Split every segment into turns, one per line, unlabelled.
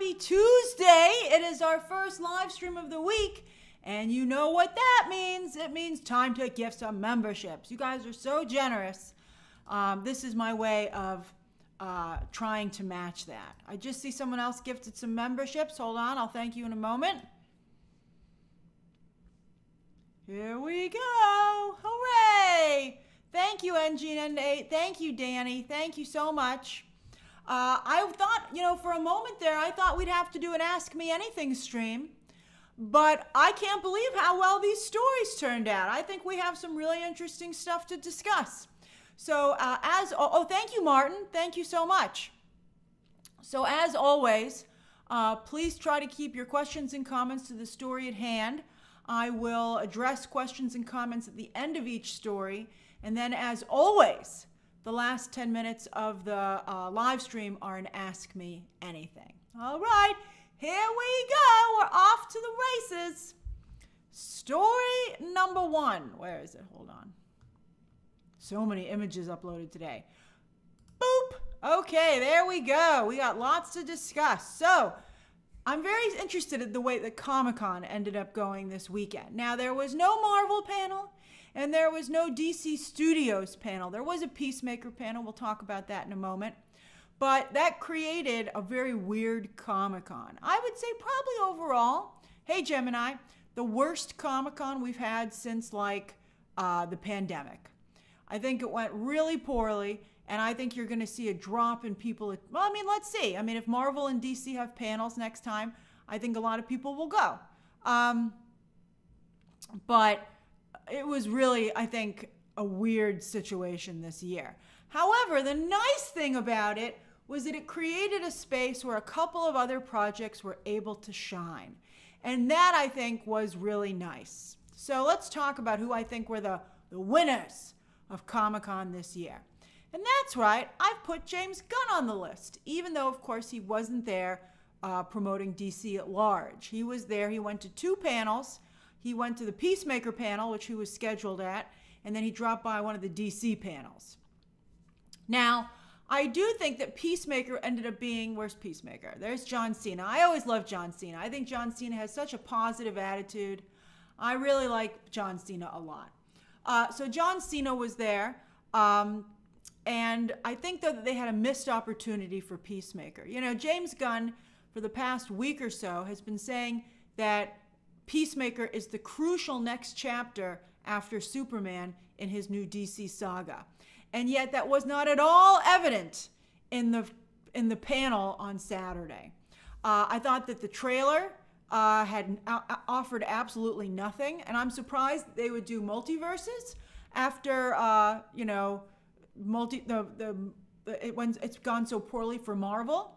happy Tuesday. It is our first live stream of the week. And you know what that means. It means time to gift some memberships. You guys are so generous. This is my way of trying to match that. I just see someone else gifted some memberships. Hold on, I'll thank you in a moment. Here we go. Hooray! Thank you, NG8. Thank you, Danny. Thank you so much. I thought, for a moment there, I thought we'd have to do an Ask Me Anything stream. But I can't believe how well these stories turned out. I think we have some really interesting stuff to discuss. So thank you, Martin. Thank you so much. So as always, please try to keep your questions and comments to the story at hand. I will address questions and comments at the end of each story. And then as always, the last 10 minutes of the live stream are an Ask Me Anything. All right, here we go. We're off to the races. Story number 1. Where is it? Hold on. So many images uploaded today. Boop. Okay, there we go. We got lots to discuss. So I'm very interested in the way that Comic-Con ended up going this weekend. Now, there was no Marvel panel. And there was no DC Studios panel. There was a Peacemaker panel. We'll talk about that in a moment. But that created a very weird Comic-Con. I would say probably overall, hey Gemini, the worst Comic-Con we've had since the pandemic. I think it went really poorly. And I think you're going to see a drop in people. Let's see. If Marvel and DC have panels next time, I think a lot of people will go. But it was really, I think, a weird situation this year. However, the nice thing about it was that it created a space where a couple of other projects were able to shine. And that, I think, was really nice. So let's talk about who I think were the winners of Comic-Con this year. And that's right, I've put James Gunn on the list, even though, of course, he wasn't there promoting DC at large. He was there. He went to 2 panels. He went to the Peacemaker panel, which he was scheduled at, and then he dropped by one of the DC panels. Now, I do think that Peacemaker ended up being, where's Peacemaker? There's John Cena. I always love John Cena. I think John Cena has such a positive attitude. I really like John Cena a lot. So John Cena was there, and I think that they had a missed opportunity for Peacemaker. James Gunn, for the past week or so, has been saying that Peacemaker is the crucial next chapter after Superman in his new DC saga. And yet that was not at all evident in the panel on Saturday. I thought that the trailer had offered absolutely nothing, and I'm surprised that they would do multiverses after it's gone so poorly for Marvel.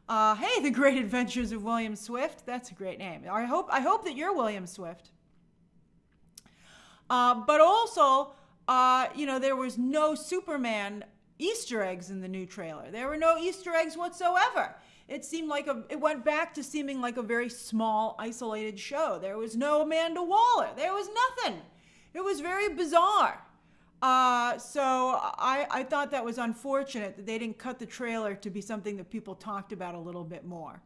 Hey, The Great Adventures of William Swift. That's a great name. I hope that you're William Swift. But also, there was no Superman Easter eggs in the new trailer. There were no Easter eggs whatsoever. It seemed it went back to seeming like a very small, isolated show. There was no Amanda Waller. There was nothing. It was very bizarre. So I thought that was unfortunate that they didn't cut the trailer to be something that people talked about a little bit more.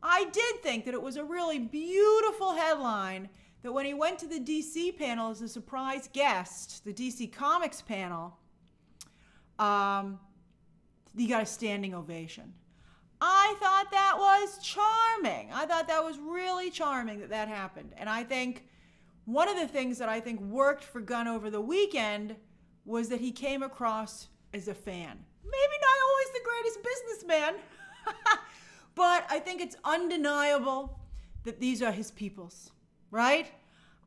I did think that it was a really beautiful headline that when he went to the DC panel as a surprise guest, the DC Comics panel, he got a standing ovation. I thought that was charming. I thought that was really charming that happened. And I think one of the things that I think worked for Gunn over the weekend was that he came across as a fan. Maybe not always the greatest businessman, but I think it's undeniable that these are his peoples, right?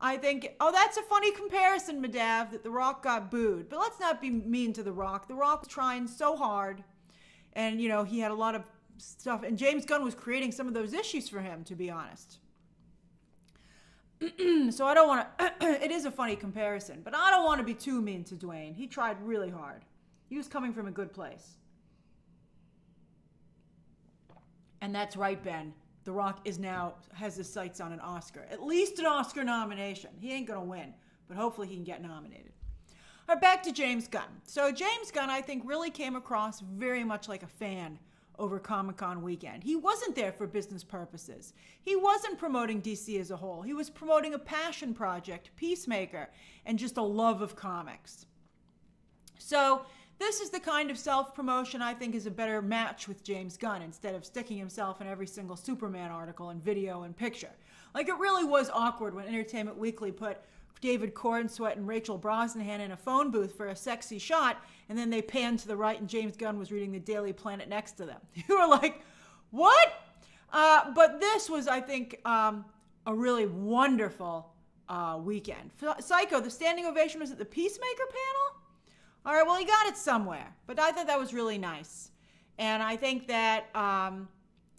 I think, that's a funny comparison, Madav, that The Rock got booed. But let's not be mean to The Rock. The Rock was trying so hard, and, he had a lot of stuff. And James Gunn was creating some of those issues for him, to be honest. So I don't want to, it is a funny comparison, but I don't want to be too mean to Dwayne. He tried really hard. He was coming from a good place. And that's right, Ben. The Rock has his sights on an Oscar. At least an Oscar nomination. He ain't going to win, but hopefully he can get nominated. All right, back to James Gunn. So James Gunn, I think, really came across very much like a fan over Comic-Con weekend. He wasn't there for business purposes. He wasn't promoting DC as a whole. He was promoting a passion project, Peacemaker, and just a love of comics. So this is the kind of self-promotion I think is a better match with James Gunn instead of sticking himself in every single Superman article and video and picture. Like, it really was awkward when Entertainment Weekly put David Cornsweet and Rachel Brosnahan in a phone booth for a sexy shot, and then they panned to the right and James Gunn was reading the Daily Planet next to them. You were like, what? But this was, I think, a really wonderful weekend. Psycho, the standing ovation was at the Peacemaker panel? All right, well, he got it somewhere, but I thought that was really nice. And I think that,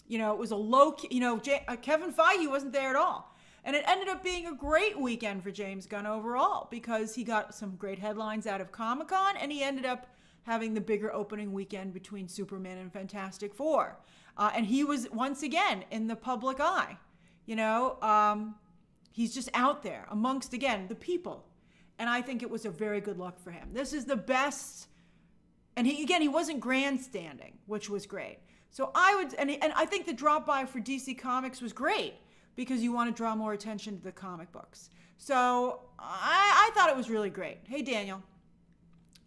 it was a Kevin Feige wasn't there at all. And it ended up being a great weekend for James Gunn overall because he got some great headlines out of Comic-Con, and he ended up having the bigger opening weekend between Superman and Fantastic Four. And he was, once again, in the public eye. He's just out there amongst, again, the people. And I think it was a very good look for him. This is the best. And he wasn't grandstanding, which was great. So I think the drop by for DC Comics was great because you want to draw more attention to the comic books. So I thought it was really great. Hey, Daniel.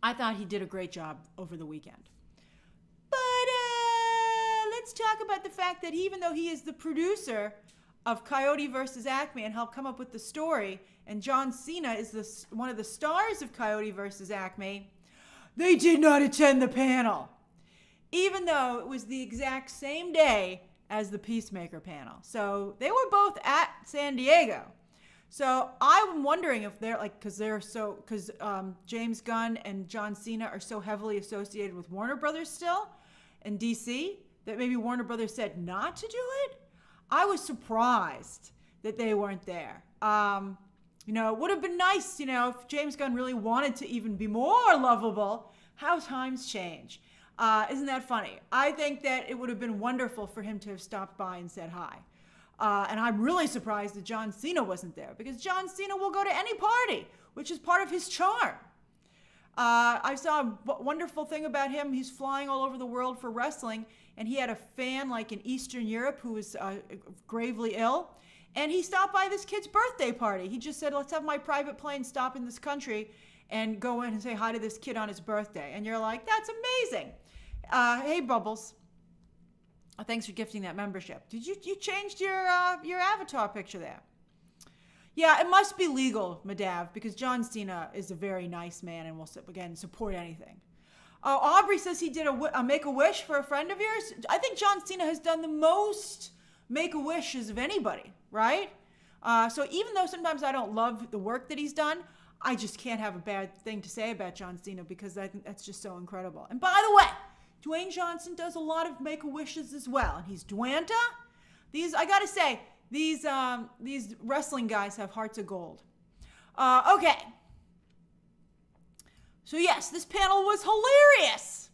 I thought he did a great job over the weekend. But let's talk about the fact that even though he is the producer of Coyote versus Acme and helped come up with the story, and John Cena is one of the stars of Coyote versus Acme, they did not attend the panel, even though it was the exact same day as the Peacemaker panel. So they were both at San Diego. So I'm wondering if they're because James Gunn and John Cena are so heavily associated with Warner Brothers still and DC that maybe Warner Brothers said not to do it. I was surprised that they weren't there. It would have been nice, if James Gunn really wanted to even be more lovable. How times change. Isn't that funny? I think that it would have been wonderful for him to have stopped by and said hi. And I'm really surprised that John Cena wasn't there because John Cena will go to any party, which is part of his charm. I saw a wonderful thing about him. He's flying all over the world for wrestling, and he had a fan like in Eastern Europe who was gravely ill, and he stopped by this kid's birthday party. He just said, let's have my private plane stop in this country and go in and say hi to this kid on his birthday. And you're like, that's amazing. Hey, Bubbles. Thanks for gifting that membership. Did you changed your avatar picture there? Yeah, it must be legal, Madav, because John Cena is a very nice man and will, again, support anything. Aubrey says he did a Make-A-Wish for a friend of yours. I think John Cena has done the most Make-A-Wishes of anybody, right? So even though sometimes I don't love the work that he's done, I just can't have a bad thing to say about John Cena because I think that's just so incredible. And by the way, Dwayne Johnson does a lot of Make-A-Wishes as well. And he's Dwanta. I got to say, these wrestling guys have hearts of gold. Okay. So yes, this panel was hilarious.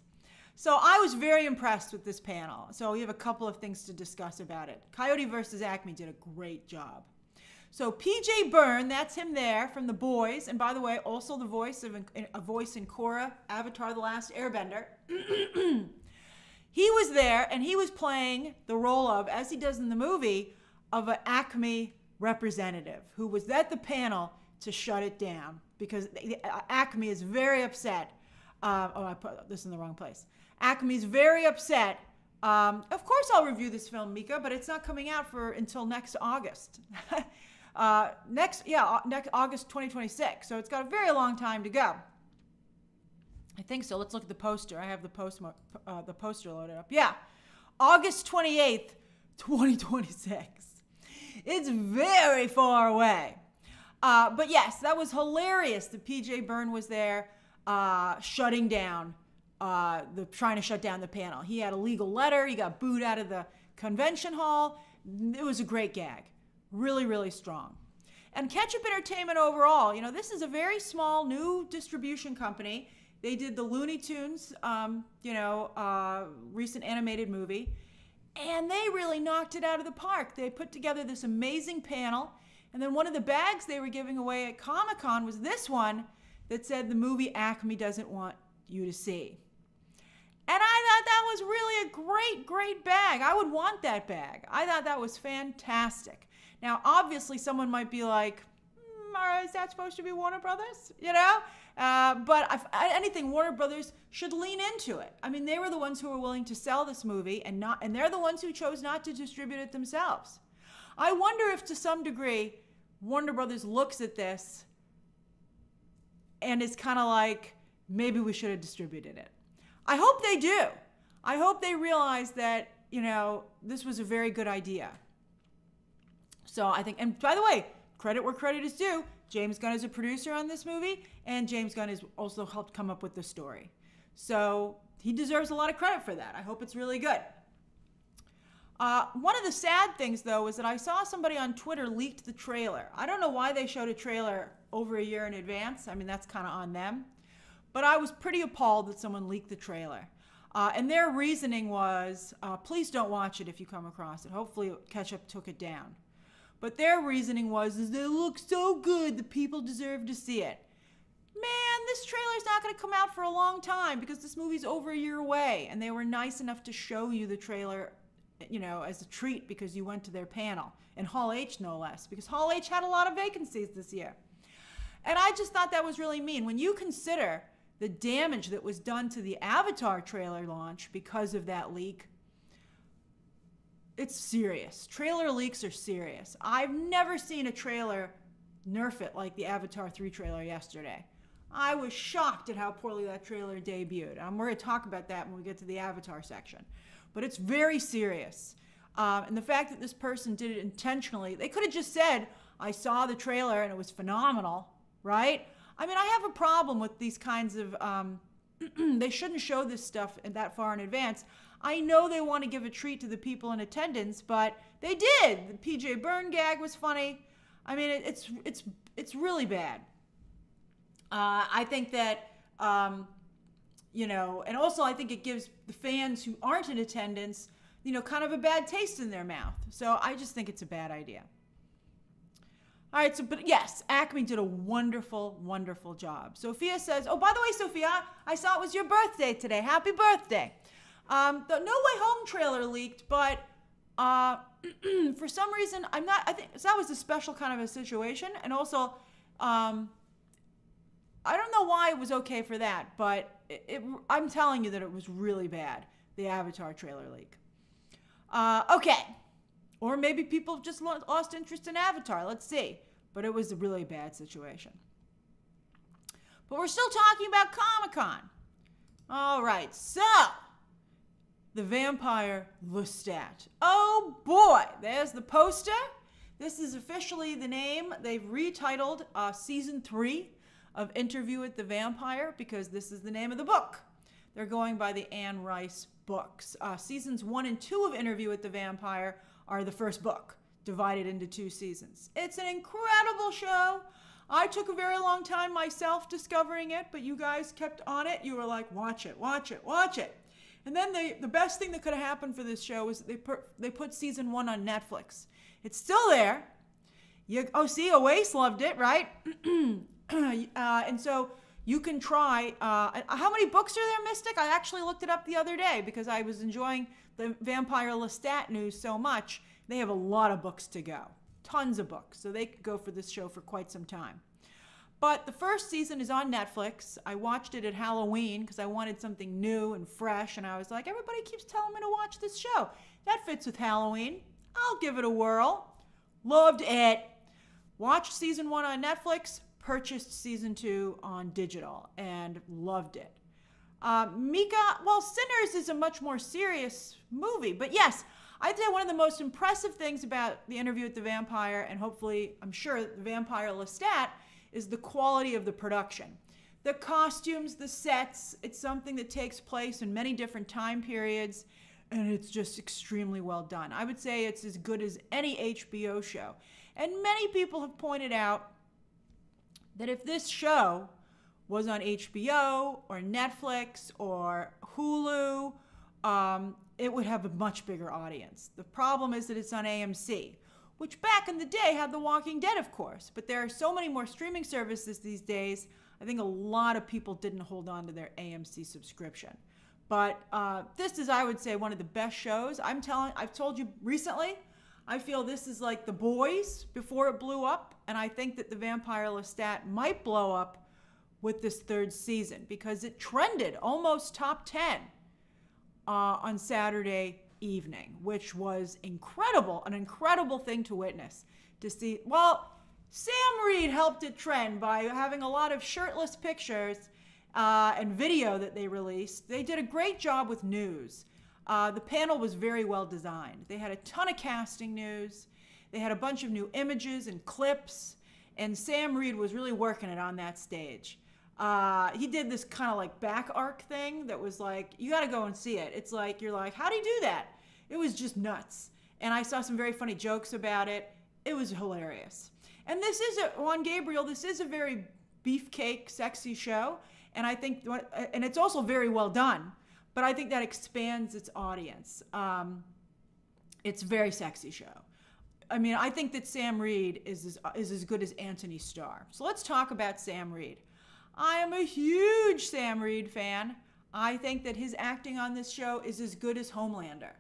So I was very impressed with this panel. So we have a couple of things to discuss about it. Coyote versus Acme did a great job. So PJ Byrne, that's him there from The Boys, and by the way, also the voice of a voice in Korra, Avatar: The Last Airbender. He was there, and he was playing the role of, as he does in the movie, of an Acme representative who was at the panel to shut it down because Acme is very upset. I put this in the wrong place. Acme is very upset. Of course, I'll review this film, Mika, but it's not coming out until next August. Next August 2026. So it's got a very long time to go. I think so. Let's look at the poster. I have the poster loaded up. Yeah, August 28th, 2026. It's very far away. But yes, that was hilarious that PJ Byrne was there shutting down, trying to shut down the panel. He had a legal letter. He got booed out of the convention hall. It was a great gag. Really, really strong. And Ketchup Entertainment overall, this is a very small new distribution company. They did the Looney Tunes, recent animated movie. And they really knocked it out of the park. They put together this amazing panel. And then one of the bags they were giving away at Comic-Con was this one that said the movie Acme doesn't want you to see. And I thought that was really a great, great bag. I would want that bag. I thought that was fantastic. Now, obviously, someone might be like, is that supposed to be Warner Brothers? You know? But anything, Warner Brothers should lean into it. I mean, they were the ones who were willing to sell this movie, and they're the ones who chose not to distribute it themselves. I wonder if, to some degree, Warner Brothers looks at this and is kind of like, maybe we should have distributed it. I hope they do. I hope they realize that, this was a very good idea. So I think, and by the way, credit where credit is due, James Gunn is a producer on this movie, and James Gunn has also helped come up with the story. So he deserves a lot of credit for that. I hope it's really good. One of the sad things, though, is that I saw somebody on Twitter leaked the trailer. I don't know why they showed a trailer over a year in advance. I mean, that's kind of on them. But I was pretty appalled that someone leaked the trailer. And their reasoning was, please don't watch it if you come across it. Hopefully Ketchup took it down. But their reasoning was, it looks so good, the people deserve to see it. Man, this trailer's not going to come out for a long time because this movie's over a year away. And they were nice enough to show you the trailer, as a treat because you went to their panel. In Hall H, no less, because Hall H had a lot of vacancies this year. And I just thought that was really mean. When you consider the damage that was done to the Avatar trailer launch because of that leak, it's serious. Trailer leaks are serious. I've never seen a trailer nerf it like the Avatar 3 trailer yesterday. I was shocked at how poorly that trailer debuted. We're going to talk about that when we get to the Avatar section. But it's very serious. And the fact that this person did it intentionally, they could have just said, I saw the trailer and it was phenomenal, right? I mean, I have a problem with these kinds of, they shouldn't show this stuff that far in advance. I know they want to give a treat to the people in attendance, but they did. The PJ Byrne gag was funny. I mean, it's really bad. I think that, and also I think it gives the fans who aren't in attendance, kind of a bad taste in their mouth. So I just think it's a bad idea. All right, but yes, Acme did a wonderful, wonderful job. Sophia says, oh, by the way, Sophia, I saw it was your birthday today. Happy birthday. The No Way Home trailer leaked, but for some reason, I think that was a special kind of a situation. And also, I don't know why it was okay for that, but I'm telling you that it was really bad, the Avatar trailer leak. Okay. Or maybe people just lost interest in Avatar. Let's see. But it was a really bad situation. But we're still talking about Comic-Con. All right. So, the vampire Lestat. Oh, boy. There's the poster. This is officially the name. They've retitled Season 3 of Interview with the Vampire because this is the name of the book. They're going by the Anne Rice books. Seasons 1 and 2 of Interview with the Vampire are the first book, divided into 2 seasons. It's an incredible show. I took a very long time myself discovering it, but you guys kept on it. You were like, watch it, watch it, watch it. And then the best thing that could have happened for this show is they put season 1 on Netflix. It's still there. See, Oasis loved it, right? And so you can try. How many books are there, Mystic? I actually looked it up the other day because I was enjoying the Vampire Lestat news so much. They have a lot of books to go. Tons of books. So they could go for this show for quite some time. But the first season is on Netflix. I watched it at Halloween because I wanted something new and fresh. And I was like, everybody keeps telling me to watch this show. That fits with Halloween. I'll give it a whirl. Loved it. Watched season 1 on Netflix. Purchased season 2 on digital and loved it. Mika, well, Sinners is a much more serious movie, but yes, I'd say one of the most impressive things about the Interview with the Vampire, and hopefully, I'm sure, the Vampire Lestat, is the quality of the production. The costumes, the sets, it's something that takes place in many different time periods, and it's just extremely well done. I would say it's as good as any HBO show. And many people have pointed out that if this show was on HBO or Netflix or Hulu, it would have a much bigger audience. The problem is that it's on AMC, which back in the day had The Walking Dead, of course. But there are so many more streaming services these days, I think a lot of people didn't hold on to their AMC subscription. But this is, I would say, one of the best shows. I've told you recently, I feel this is like The Boys before it blew up, and I think that The Vampire Lestat might blow up with this third season because it trended almost top 10 on Saturday evening, which was incredible, an incredible thing to witness, to see. Well, Sam Reed helped it trend by having a lot of shirtless pictures and video that they released. They did a great job with news. The panel was very well designed. They had a ton of casting news. They had a bunch of new images and clips, and Sam Reed was really working it on that stage. He did this kind of like back arc thing that was like, you got to go and see it. It's like, you're like, how do you do that? It was just nuts. And I saw some very funny jokes about it. It was hilarious. And this is Juan Gabriel, this is a very beefcake, sexy show. And I think, and it's also very well done, but I think that expands its audience. It's a very sexy show. I mean, I think that Sam Reed is as good as Anthony Starr. So let's talk about Sam Reed. I am a huge Sam Reed fan. I think that his acting on this show is as good as Homelander.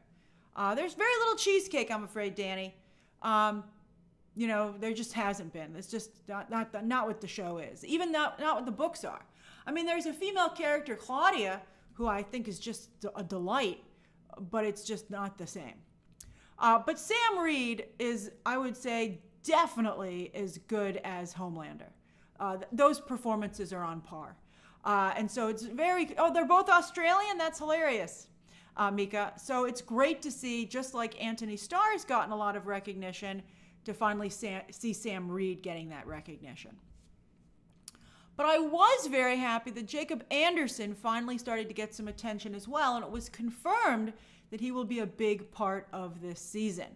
There's very little cheesecake, I'm afraid, Danny. There just hasn't been. It's just not what the show is. Even not what the books are. I mean, there's a female character, Claudia, who I think is just a delight, but it's just not the same. But Sam Reed is, I would say, definitely as good as Homelander. Those performances are on par. And so it's they're both Australian? That's hilarious, Mika. So it's great to see, just like Anthony Starr's gotten a lot of recognition, to finally see Sam Reed getting that recognition. But I was very happy that Jacob Anderson finally started to get some attention as well, and it was confirmed that he will be a big part of this season.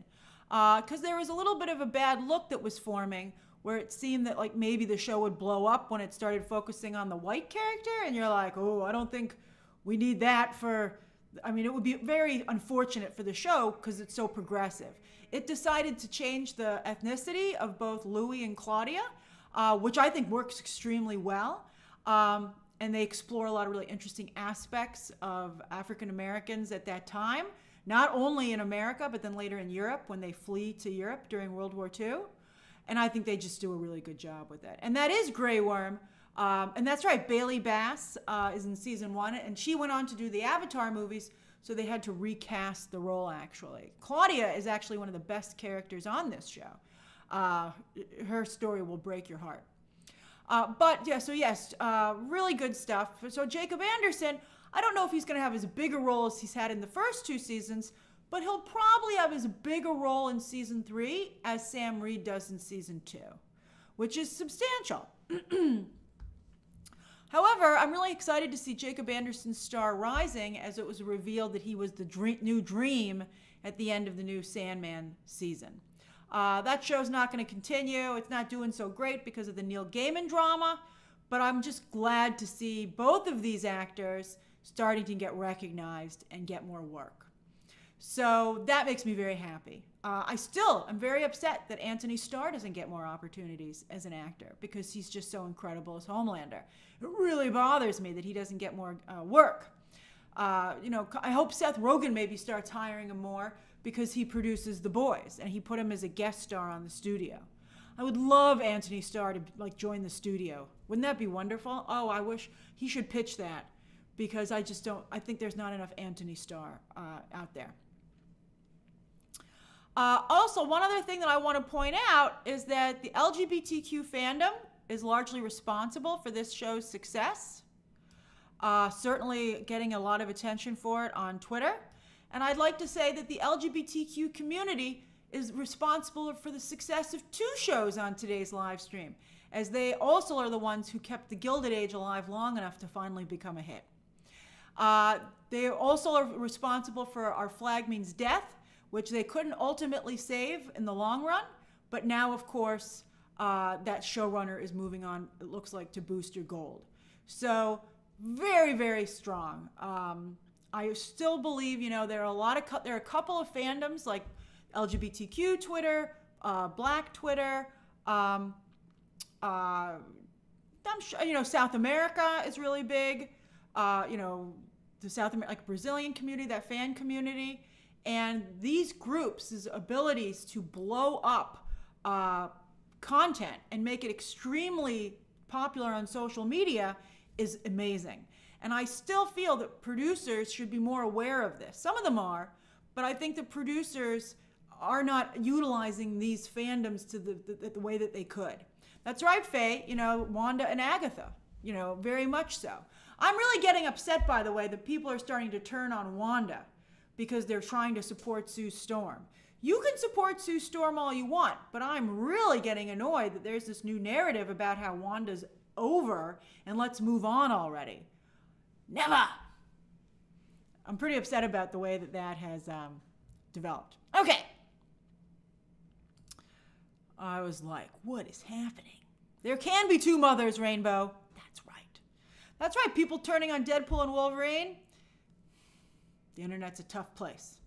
Because there was a little bit of a bad look that was forming, where it seemed that like maybe the show would blow up when it started focusing on the white character, and you're like, oh, I don't think we need that it would be very unfortunate for the show because it's so progressive. It decided to change the ethnicity of both Louis and Claudia, which I think works extremely well. And they explore a lot of really interesting aspects of African Americans at that time, not only in America, but then later in Europe when they flee to Europe during World War II. And I think they just do a really good job with it. And that is Grey Worm. And that's right, Bailey Bass is in season 1, and she went on to do the Avatar movies, so they had to recast the role, actually. Claudia is actually one of the best characters on this show. Her story will break your heart. Really good stuff. So Jacob Anderson, I don't know if he's going to have as big a role as he's had in the first 2 seasons, but he'll probably have as big a role in season 3 as Sam Reed does in season 2, which is substantial. However, I'm really excited to see Jacob Anderson's star rising, as it was revealed that he was the new Dream at the end of the new Sandman season. That show's not going to continue. It's not doing so great because of the Neil Gaiman drama, but I'm just glad to see both of these actors starting to get recognized and get more work. So that makes me very happy. I still am very upset that Anthony Starr doesn't get more opportunities as an actor because he's just so incredible as Homelander. It really bothers me that he doesn't get more work. I hope Seth Rogen maybe starts hiring him more because he produces The Boys and he put him as a guest star on The Studio. I would love Anthony Starr to join The Studio. Wouldn't that be wonderful? Oh, I wish he should pitch that because I think there's not enough Anthony Starr out there. Also, one other thing that I want to point out is that the LGBTQ fandom is largely responsible for this show's success. Certainly getting a lot of attention for it on Twitter. And I'd like to say that the LGBTQ community is responsible for the success of 2 shows on today's live stream, as they also are the ones who kept the Gilded Age alive long enough to finally become a hit. They also are responsible for Our Flag Means Death, which they couldn't ultimately save in the long run, but now, of course, that showrunner is moving on, it looks like, to Booster Gold. So very, very strong. I still believe, there are a couple of fandoms like LGBTQ Twitter, Black Twitter. I'm sure, South America is really big. the South American, like Brazilian community, that fan community, and these groups' abilities to blow up content and make it extremely popular on social media is amazing. And I still feel that producers should be more aware of this. Some of them are, but I think the producers are not utilizing these fandoms to the way that they could. That's right, Faye, Wanda and Agatha, very much so. I'm really getting upset, by the way, that people are starting to turn on Wanda because they're trying to support Sue Storm. You can support Sue Storm all you want, but I'm really getting annoyed that there's this new narrative about how Wanda's over and let's move on already. Never! I'm pretty upset about the way that has developed. Okay. I was like, what is happening? There can be two mothers, Rainbow. That's right. That's right, people turning on Deadpool and Wolverine. The internet's a tough place.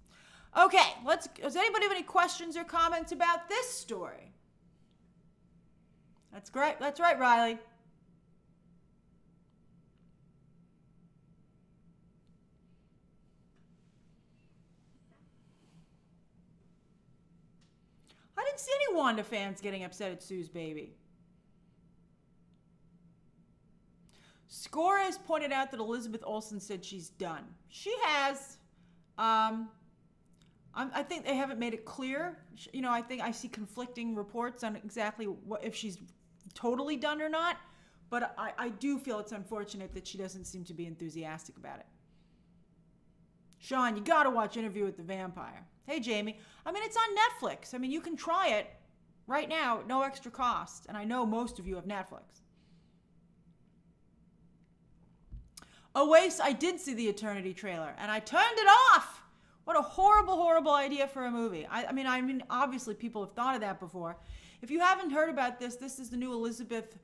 Okay, does anybody have any questions or comments about this story? That's great. That's right, Riley. I didn't see any Wanda fans getting upset at Sue's baby. Score has pointed out that Elizabeth Olsen said she's done. She has. I think they haven't made it clear. I think I see conflicting reports on exactly if she's totally done or not. But I do feel it's unfortunate that she doesn't seem to be enthusiastic about it. Sean, you got to watch Interview with the Vampire. Hey, Jamie. It's on Netflix. You can try it right now, no extra cost. And I know most of you have Netflix. Oh, wait, I did see the Eternity trailer, and I turned it off. What a horrible, horrible idea for a movie. Obviously people have thought of that before. If you haven't heard about this is the new Elizabeth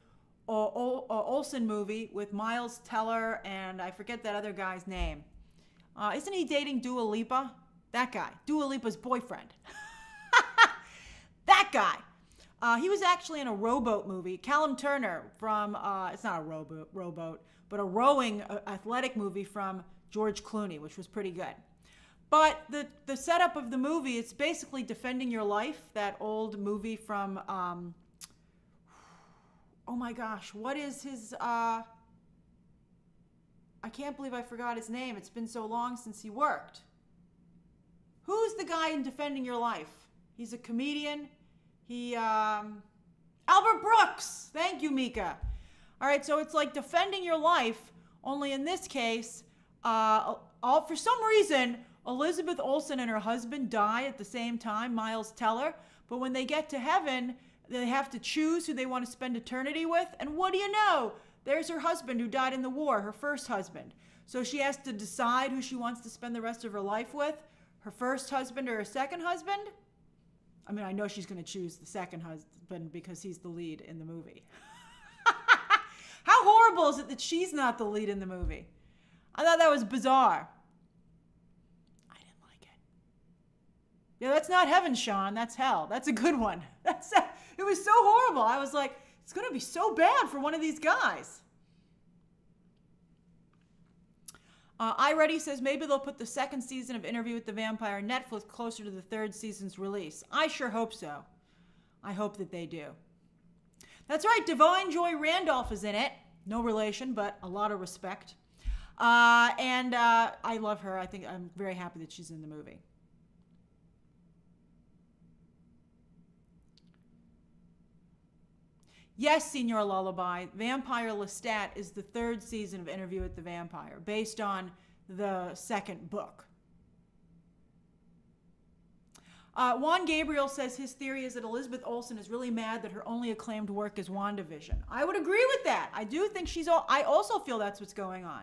Olsen movie with Miles Teller and I forget that other guy's name. Isn't he dating Dua Lipa? That guy, Dua Lipa's boyfriend. That guy. He was actually in a rowboat movie. Callum Turner from, it's not a rowboat, but a rowing athletic movie from George Clooney, which was pretty good. But the setup of the movie, it's basically Defending Your Life, that old movie from, oh my gosh, what is his, I can't believe I forgot his name. It's been so long since he worked. Who's the guy in Defending Your Life? He's a comedian. Albert Brooks. Thank you, Mika. All right, so it's like Defending Your Life, only in this case, for some reason, Elizabeth Olsen and her husband die at the same time, Miles Teller. But when they get to heaven, they have to choose who they want to spend eternity with. And what do you know? There's her husband who died in the war, her first husband. So she has to decide who she wants to spend the rest of her life with, her first husband or her second husband. I know she's going to choose the second husband because he's the lead in the movie. How horrible is it that she's not the lead in the movie? I thought that was bizarre. I didn't like it. Yeah, that's not heaven, Sean. That's hell. That's a good one. It was so horrible. I was like, it's going to be so bad for one of these guys. iReady says maybe they'll put the second season of Interview with the Vampire on Netflix closer to the third season's release. I sure hope so. I hope that they do. That's right, Divine Joy Randolph is in it. No relation, but a lot of respect. And I love her. I'm very happy that she's in the movie. Yes, Senor Lullaby, Vampire Lestat is the third season of Interview with the Vampire, based on the second book. Juan Gabriel says his theory is that Elizabeth Olsen is really mad that her only acclaimed work is WandaVision. I would agree with that. I do think I also feel that's what's going on.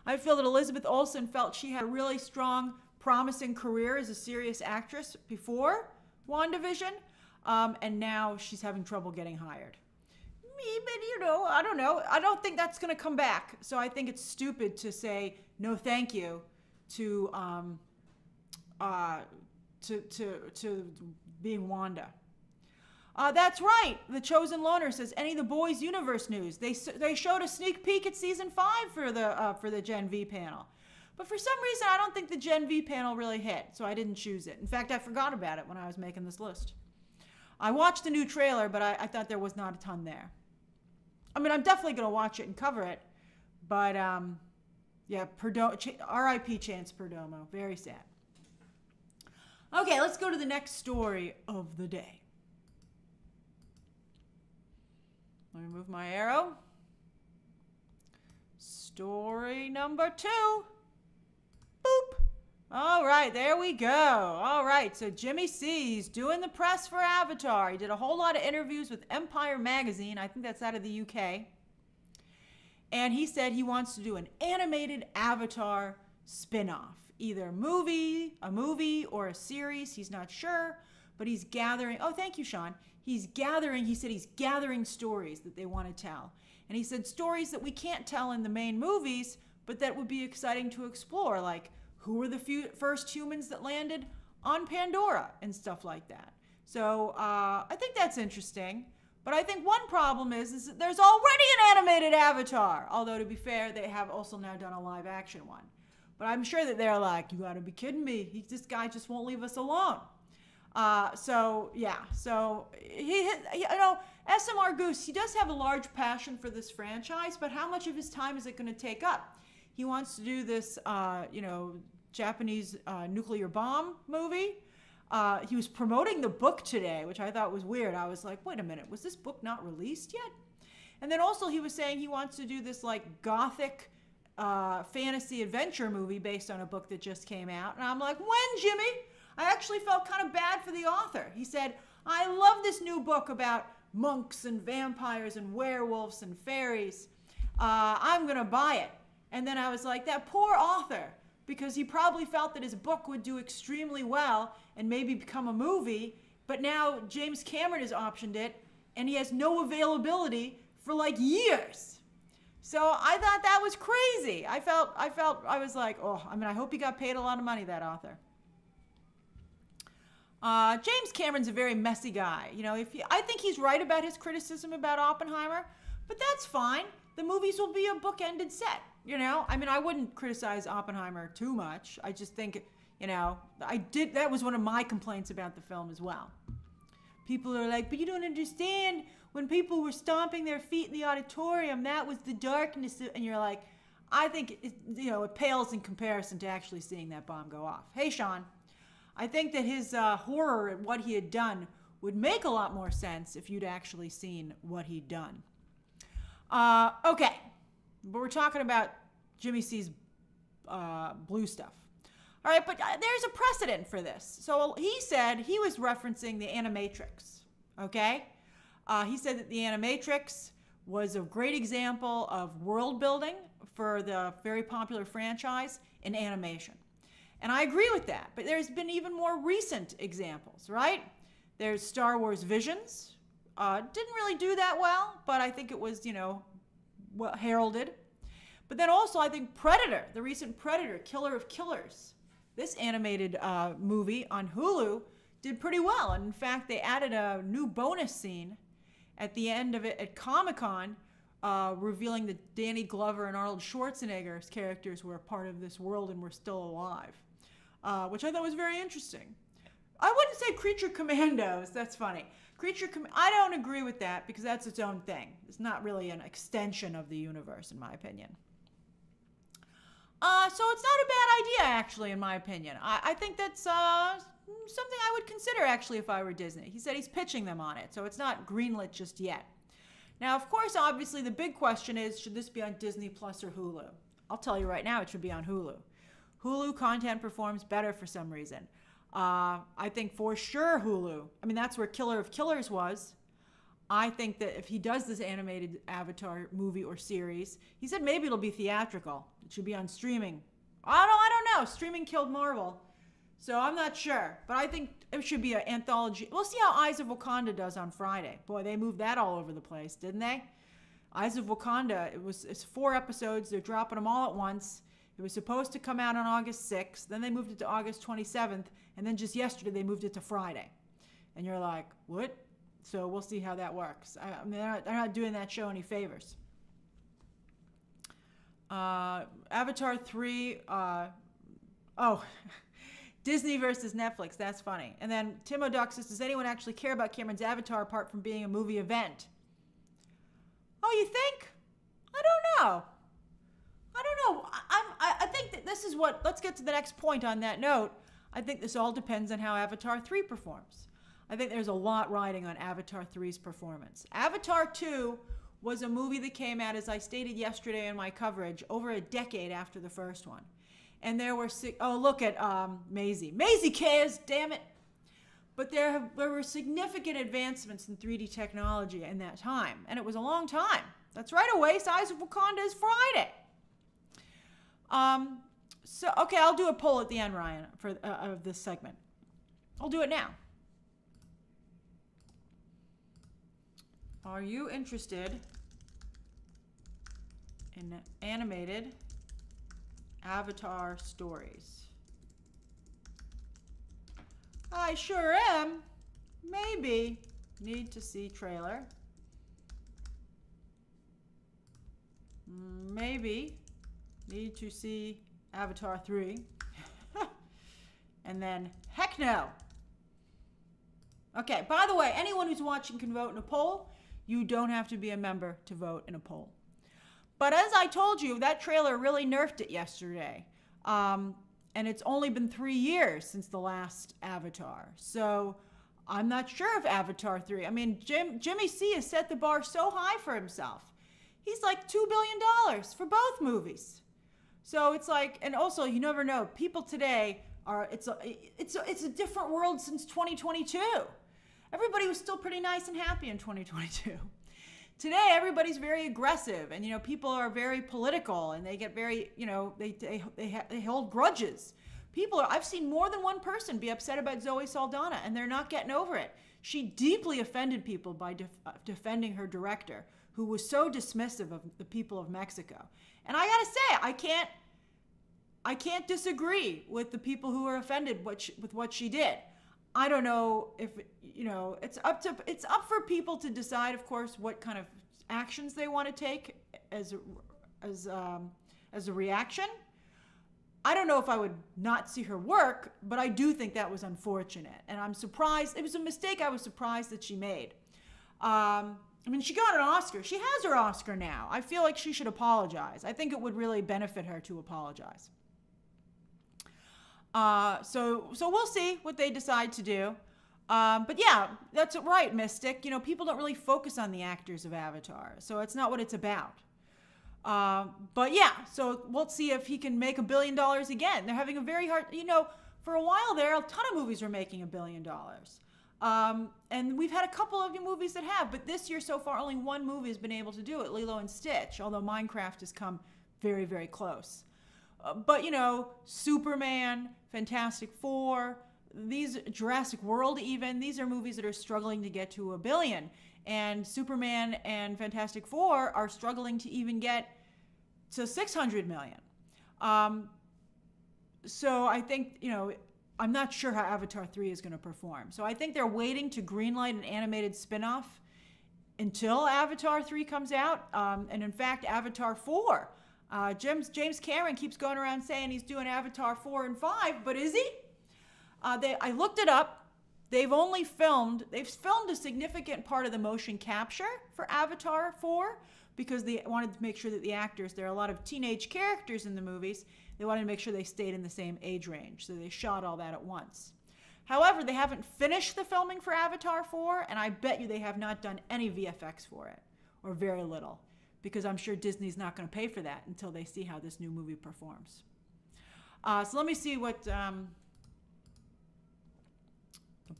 I feel that Elizabeth Olsen felt she had a really strong, promising career as a serious actress before WandaVision, and now she's having trouble getting hired. But I don't know. I don't think that's going to come back. So I think it's stupid to say no thank you to being Wanda. That's right. The Chosen Loner says any of the Boys Universe news. They showed a sneak peek at season 5 for the Gen V panel. But for some reason, I don't think the Gen V panel really hit, so I didn't choose it. In fact, I forgot about it when I was making this list. I watched the new trailer, but I thought there was not a ton there. I mean, I'm definitely going to watch it and cover it, but yeah, R.I.P. Chance Perdomo. Very sad. Okay, let's go to the next story of the day. Let me move my arrow. Story number 2. Boop. All right, there we go. All right, so Jimmy C's doing the press for Avatar. He did a whole lot of interviews with Empire Magazine. I think that's out of the UK. And he said he wants to do an animated Avatar spin-off. Either a movie or a series. He's not sure, but he's gathering. Oh, thank you, Sean. He said he's gathering stories that they want to tell. And he said stories that we can't tell in the main movies, but that would be exciting to explore, like who were the first humans that landed on Pandora and stuff like that. So I think that's interesting. But I think one problem is that there's already an animated Avatar. Although, to be fair, they have also now done a live action one. But I'm sure that they're like, you got to be kidding me. This guy just won't leave us alone. So he SMR Goose, he does have a large passion for this franchise, but how much of his time is it going to take up? He wants to do this, Japanese nuclear bomb movie. He was promoting the book today, which I thought was weird. I was like, wait a minute, was this book not released yet? And then also he was saying he wants to do this like gothic fantasy adventure movie based on a book that just came out. And I'm like, when, Jimmy? I actually felt kind of bad for the author. He said, I love this new book about monks and vampires and werewolves and fairies. I'm going to buy it. And then I was like, that poor author, because he probably felt that his book would do extremely well and maybe become a movie. But now James Cameron has optioned it and he has no availability for like years. So I thought that was crazy. I was like, I hope he got paid a lot of money, that author. James Cameron's a very messy guy. I think he's right about his criticism about Oppenheimer, but that's fine. The movies will be a book-ended set, I wouldn't criticize Oppenheimer too much. I just think, that was one of my complaints about the film as well. People are like, but you don't understand. When people were stomping their feet in the auditorium, that was the darkness. And you're like, I think, it pales in comparison to actually seeing that bomb go off. Hey, Sean. I think that his horror at what he had done would make a lot more sense if you'd actually seen what he'd done. Okay, but we're talking about Jimmy C's blue stuff. All right, but there's a precedent for this. So he said he was referencing the Animatrix, okay? He said that the Animatrix was a great example of world building for the very popular franchise in animation. And I agree with that, but there's been even more recent examples, right? There's Star Wars Visions. Didn't really do that well, but I think it was, well heralded. But then also I think Predator, the recent Predator, Killer of Killers, this animated movie on Hulu did pretty well. And in fact, they added a new bonus scene at the end of it at Comic-Con, revealing that Danny Glover and Arnold Schwarzenegger's characters were a part of this world and were still alive. Which I thought was very interesting. I wouldn't say Creature Commandos. That's funny. I don't agree with that because that's its own thing. It's not really an extension of the universe, in my opinion. So it's not a bad idea, actually, in my opinion. I think that's something I would consider, actually, if I were Disney. He said he's pitching them on it, so it's not greenlit just yet. Now, of course, obviously, the big question is, should this be on Disney Plus or Hulu? I'll tell you right now, it should be on Hulu. Hulu content performs better for some reason. I think for sure Hulu. That's where Killer of Killers was. I think that if he does this animated Avatar movie or series, he said maybe it'll be theatrical. It should be on streaming. I don't know. Streaming killed Marvel. So I'm not sure. But I think it should be an anthology. We'll see how Eyes of Wakanda does on Friday. Boy, they moved that all over the place, didn't they? Eyes of Wakanda, it's 4 episodes. They're dropping them all at once. It was supposed to come out on August 6th. Then they moved it to August 27th. And then just yesterday, they moved it to Friday. And you're like, what? So we'll see how that works. They're not doing that show any favors. Avatar 3, oh, Disney versus Netflix. That's funny. And then Tim O'Duck says, does anyone actually care about Cameron's Avatar apart from being a movie event? Oh, you think? I don't know. I think that this is what, let's get to the next point on that note. I think this all depends on how Avatar 3 performs. I think there's a lot riding on Avatar 3's performance. Avatar 2 was a movie that came out, as I stated yesterday in my coverage, over a decade after the first one. And there were, oh, look at Maisie. Maisie cares, damn it. But there were significant advancements in 3D technology in that time. And it was a long time. That's right away, Size of Wakanda is Friday. So, okay, I'll do a poll at the end, Ryan, for of this segment. I'll do it now. Are you interested in animated Avatar stories? I sure am. Maybe. Need to see trailer. Maybe. Need to see Avatar 3. And then, heck no. Okay, by the way, anyone who's watching can vote in a poll. You don't have to be a member to vote in a poll. But as I told you, that trailer really nerfed it yesterday. And it's only been 3 years since the last Avatar. So I'm not sure if Avatar 3, I mean, Jimmy C has set the bar so high for himself. He's like $2 billion for both movies. So it's like, and also you never know, people today are, it's a different world since 2022. Everybody was still pretty nice and happy in 2022. Today, everybody's very aggressive, and people are very political, and they get very, they hold grudges. I've seen more than one person be upset about Zoe Saldana, and they're not getting over it. She deeply offended people by defending her director, who was so dismissive of the people of Mexico. And I gotta say, I can't disagree with the people who are offended with what she did. I don't know if, it's up for people to decide, of course, what kind of actions they want to take as a reaction. I don't know if I would not see her work, but I do think that was unfortunate. And I'm surprised. It was a mistake I was surprised that she made. She got an Oscar. She has her Oscar now. I feel like she should apologize. I think it would really benefit her to apologize. So we'll see what they decide to do. But yeah, that's right, Mystic. People don't really focus on the actors of Avatar, so it's not what it's about. But yeah, so we'll see if he can make $1 billion again. They're having a very hard, for a while there, a ton of movies were making $1 billion. And we've had a couple of movies that have, but this year so far, only one movie has been able to do it, Lilo and Stitch, although Minecraft has come very, very close. But, Superman, Fantastic Four, these Jurassic World even, these are movies that are struggling to get to $1 billion. And Superman and Fantastic Four are struggling to even get to $600 million. So I think, I'm not sure how Avatar 3 is going to perform. So I think they're waiting to greenlight an animated spin-off until Avatar 3 comes out. And in fact, Avatar 4. James Cameron keeps going around saying he's doing Avatar 4 and 5, but is he? I looked it up. They've filmed a significant part of the motion capture for Avatar 4 because they wanted to make sure that the actors, there are a lot of teenage characters in the movies, they wanted to make sure they stayed in the same age range. So they shot all that at once. However, they haven't finished the filming for Avatar 4, and I bet you they have not done any VFX for it, or very little, because I'm sure Disney's not going to pay for that until they see how this new movie performs. So let me see what the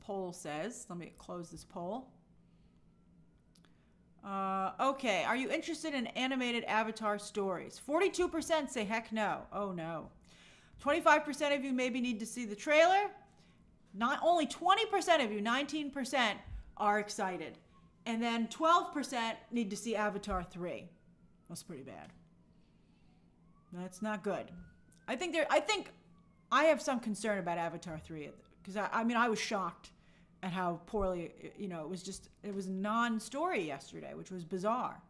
poll says. Let me close this poll. Okay, are you interested in animated Avatar stories? 42% say heck no. Oh no. 25% of you maybe need to see the trailer. Not only 20% of you, 19% are excited. And then 12% need to see Avatar 3. That's pretty bad. That's not good. I think I have some concern about Avatar 3 because I was shocked at how poorly, it was a non-story yesterday, which was bizarre.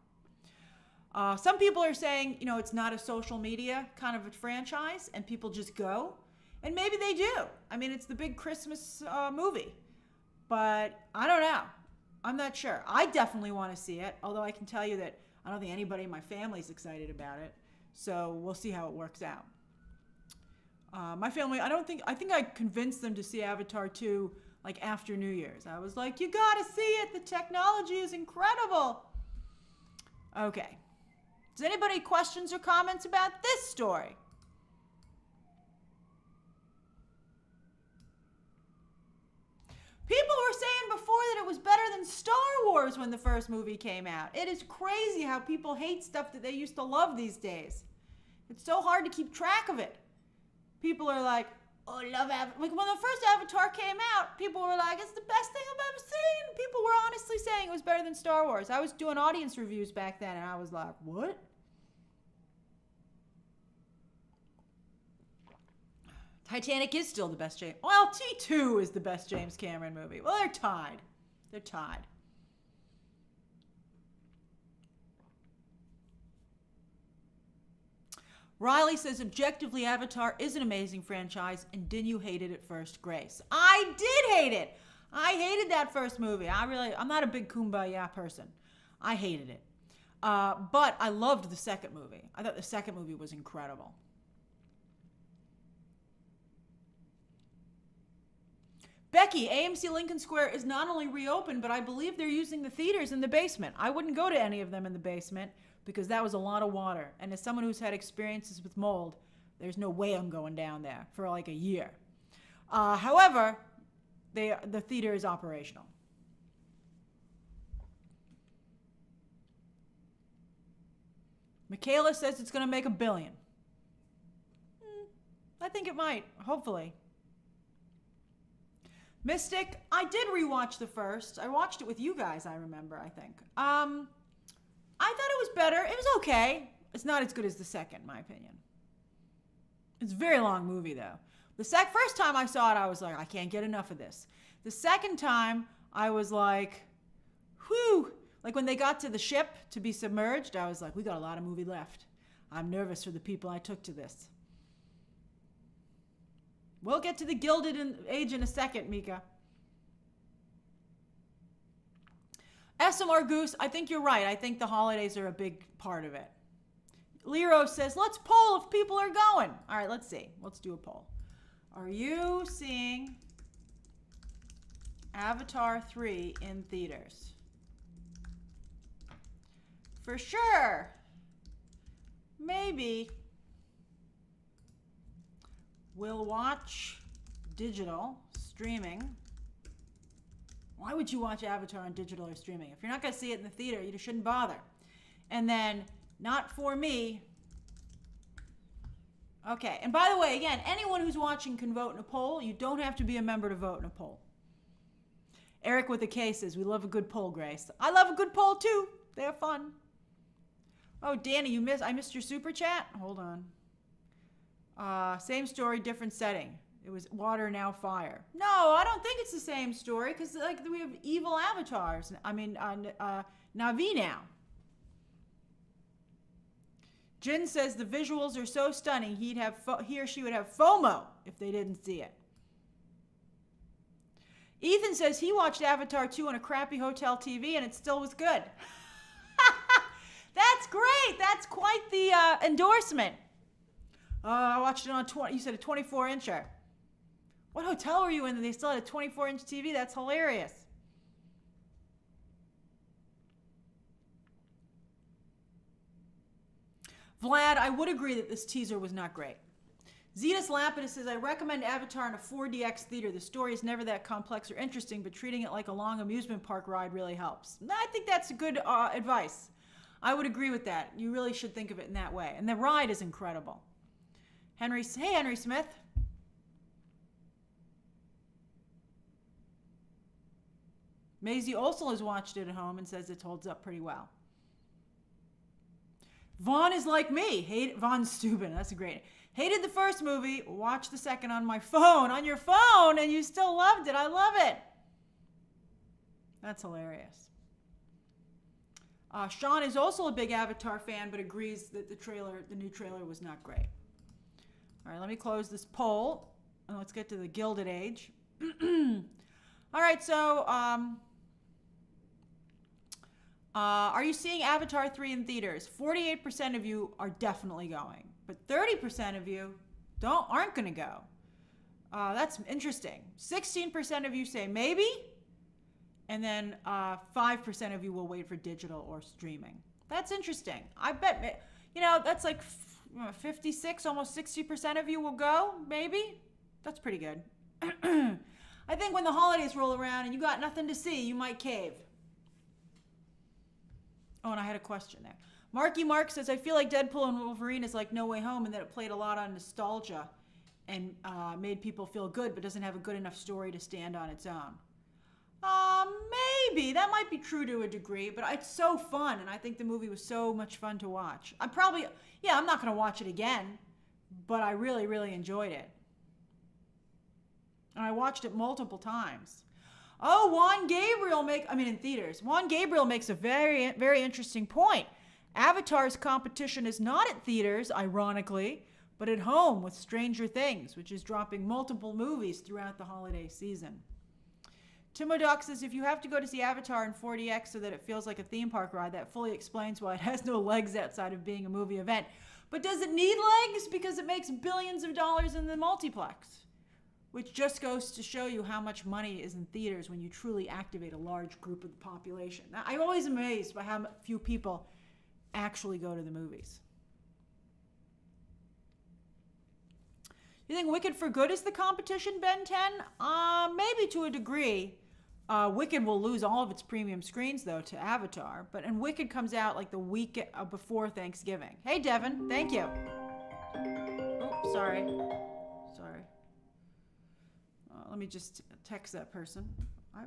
Some people are saying, it's not a social media kind of a franchise and people just go. And maybe they do. I mean, it's the big Christmas movie. But I don't know. I'm not sure. I definitely want to see it, although I can tell you that I don't think anybody in my family is excited about it. So we'll see how it works out. My family, I think I convinced them to see Avatar 2 like after New Year's. I was like, you gotta see it. The technology is incredible. Okay. Does anybody questions or comments about this story? People were saying before that it was better than Star Wars when the first movie came out. It is crazy how people hate stuff that they used to love these days. It's so hard to keep track of it. People are like, oh, I love Avatar. Like when the first Avatar came out, people were like, it's the best thing I've ever seen. People were honestly saying it was better than Star Wars. I was doing audience reviews back then, and I was like, what? Titanic is still the best James. Well, T2 is the best James Cameron movie. Well, they're tied. They're tied. Riley says, objectively, Avatar is an amazing franchise, and didn't you hate it at first, Grace? I did hate it. I hated that first movie. I'm not a big Kumbaya person. I hated it. But I loved the second movie. I thought the second movie was incredible. Becky, AMC Lincoln Square is not only reopened, but I believe they're using the theaters in the basement. I wouldn't go to any of them in the basement because that was a lot of water. And as someone who's had experiences with mold, there's no way I'm going down there for like a year. However, the theater is operational. Michaela says it's going to make $1 billion. I think it might, hopefully. Mystic, I did rewatch the first. I watched it with you guys, I remember, I think. I thought it was better. It was okay. It's not as good as the second, in my opinion. It's a very long movie, though. The first time I saw it, I was like, I can't get enough of this. The second time, I was like, whew. Like when they got to the ship to be submerged, I was like, we got a lot of movie left. I'm nervous for the people I took to this. We'll get to the Gilded Age in a second, Mika. SMR Goose, I think you're right. I think the holidays are a big part of it. Lero says, let's poll if people are going. All right, let's see. Let's do a poll. Are you seeing Avatar 3 in theaters? For sure. Maybe. We'll watch digital streaming. Why would you watch Avatar on digital or streaming? If you're not going to see it in the theater, you shouldn't bother. And then, not for me. Okay, and by the way, again, anyone who's watching can vote in a poll. You don't have to be a member to vote in a poll. Eric with the K says, we love a good poll, Grace. I love a good poll too. They're fun. Oh, Danny, I missed your super chat? Hold on. Same story, different setting. It was water, now fire. No, I don't think it's the same story because like we have evil avatars. I mean, Na'vi now. Jin says the visuals are so stunning he or she would have FOMO if they didn't see it. Ethan says he watched Avatar 2 on a crappy hotel TV and it still was good. That's great. That's quite the endorsement. I watched it on you said a 24-incher. What hotel were you in that they still had a 24-inch TV? That's hilarious. Vlad, I would agree that this teaser was not great. Zetus Lapidus says, I recommend Avatar in a 4DX theater. The story is never that complex or interesting, but treating it like a long amusement park ride really helps. I think that's good advice. I would agree with that. You really should think of it in that way. And the ride is incredible. Henry Smith. Maisie Olsel has watched it at home and says it holds up pretty well. Vaughn is like me. Vaughn's stupid. That's a great. Hated the first movie. Watched the second on my phone. On your phone, and you still loved it. I love it. That's hilarious. Sean is also a big Avatar fan, but agrees that the new trailer was not great. All right, let me close this poll, and let's get to the Gilded Age. All right, so are you seeing Avatar 3 in theaters? 48% of you are definitely going, but 30% of you aren't going to go. That's interesting. 16% of you say maybe, and then 5% of you will wait for digital or streaming. That's interesting. I bet, that's like 56, almost 60% of you will go, maybe. That's pretty good. I think when the holidays roll around and you got nothing to see, you might cave. Oh, and I had a question there. Marky Mark says, I feel like Deadpool and Wolverine is like No Way Home, and that it played a lot on nostalgia and made people feel good, but doesn't have a good enough story to stand on its own. Maybe. That might be true to a degree, but it's so fun, and I think the movie was so much fun to watch. I'm not going to watch it again, but I really, really enjoyed it. And I watched it multiple times. Oh, in theaters. Juan Gabriel makes a very, very interesting point. Avatar's competition is not at theaters, ironically, but at home with Stranger Things, which is dropping multiple movies throughout the holiday season. Timodoc says, if you have to go to see Avatar in 4DX so that it feels like a theme park ride, that fully explains why it has no legs outside of being a movie event. But does it need legs? Because it makes billions of dollars in the multiplex, which just goes to show you how much money is in theaters when you truly activate a large group of the population. Now, I'm always amazed by how few people actually go to the movies. You think Wicked for Good is the competition, Ben 10? Maybe to a degree. Wicked will lose all of its premium screens, though, to Avatar. And Wicked comes out like the week before Thanksgiving. Hey, Devin. Thank you. Oh, sorry. Let me just text that person. I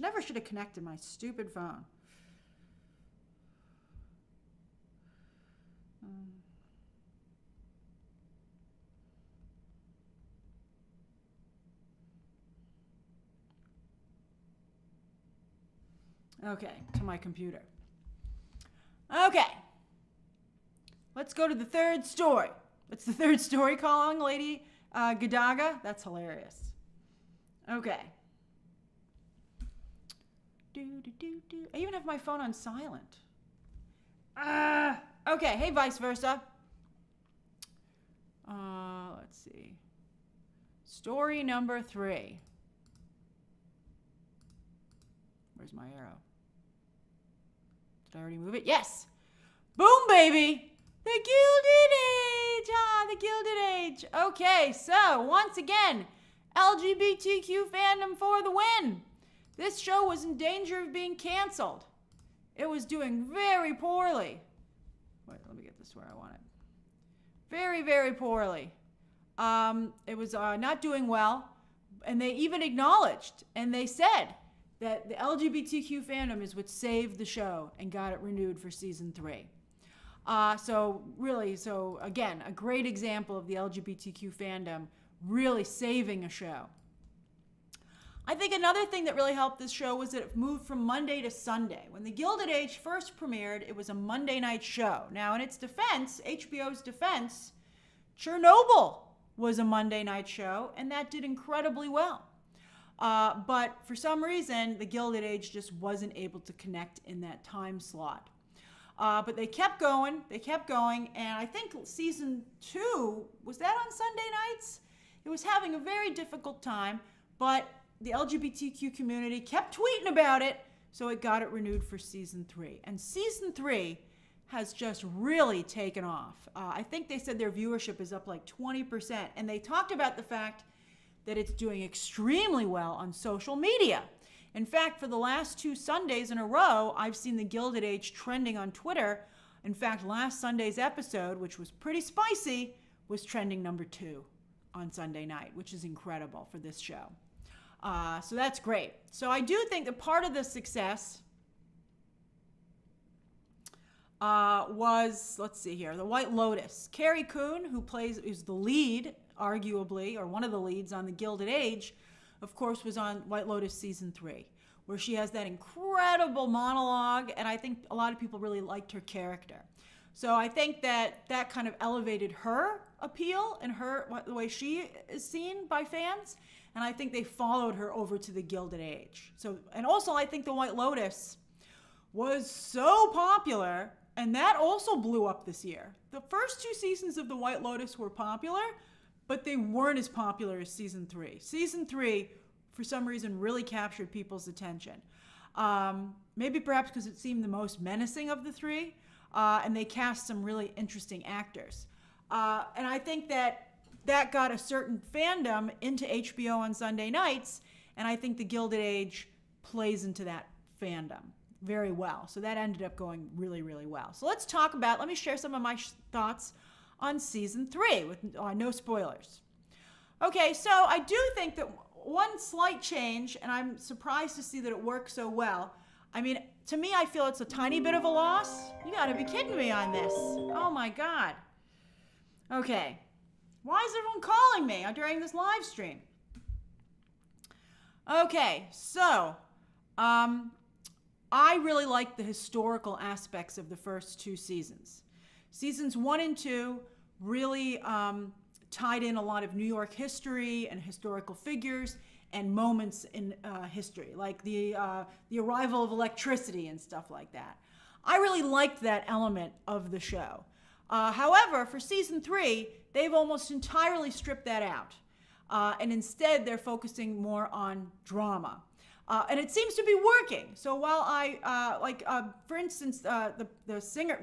never should have connected my stupid phone. Okay, to my computer. Okay. Let's go to the third story. What's the third story calling, Lady Gadaga? That's hilarious. Okay. I even have my phone on silent. Okay, hey, vice versa. Let's see. Story number 3. Where's my arrow? Did I already move it? Yes! Boom, baby! The Gilded Age! The Gilded Age. Okay, so once again, LGBTQ fandom for the win. This show was in danger of being canceled. It was doing very poorly. Wait, let me get this where I want it. Very, very poorly. It was not doing well, and they even acknowledged, and they said that the LGBTQ fandom is what saved the show and got it renewed for season 3. So again, a great example of the LGBTQ fandom really saving a show. I think another thing that really helped this show was that it moved from Monday to Sunday. When the Gilded Age first premiered, it was a Monday night show. Now, in its defense, HBO's defense, Chernobyl was a Monday night show, and that did incredibly well. But for some reason, the Gilded Age just wasn't able to connect in that time slot. But they kept going, and I think season 2, was that on Sunday nights? It was having a very difficult time, but the LGBTQ community kept tweeting about it, so it got it renewed for season 3. And season 3 has just really taken off. I think they said their viewership is up like 20%, and they talked about the fact that it's doing extremely well on social media. In fact, for the last 2 Sundays in a row, I've seen the Gilded Age trending on Twitter. In fact, last Sunday's episode, which was pretty spicy, was trending number 2 on Sunday night, which is incredible for this show. So that's great. So I do think that part of the success was, let's see here, the White Lotus. Carrie Coon, who is the lead, arguably, or one of the leads on the Gilded Age, of course, was on White Lotus season 3. where she has that incredible monologue, and I think a lot of people really liked her character. So I think that kind of elevated her appeal and the way she is seen by fans, and I think they followed her over to the Gilded Age. So, and also I think the White Lotus was so popular, and that also blew up this year. The first 2 seasons of the White Lotus were popular, but they weren't as popular as season 3. Season 3, for some reason, really captured people's attention. Maybe perhaps because it seemed the most menacing of the 3, and they cast some really interesting actors. And I think that got a certain fandom into HBO on Sunday nights, and I think the Gilded Age plays into that fandom very well. So that ended up going really, really well. So let me share some of my thoughts on season 3 with no spoilers. Okay, so I do think that one slight change, and I'm surprised to see that it works so well. I mean, to me, I feel it's a tiny bit of a loss. You gotta be kidding me on this. Oh my God. Okay. Why is everyone calling me during this live stream? Okay, so, I really like the historical aspects of the first 2 seasons. Seasons 1 and 2 really tied in a lot of New York history and historical figures and moments in history, like the arrival of electricity and stuff like that. I really liked that element of the show. However, for season 3, they've almost entirely stripped that out. And instead, they're focusing more on drama. And it seems to be working. So while for instance, the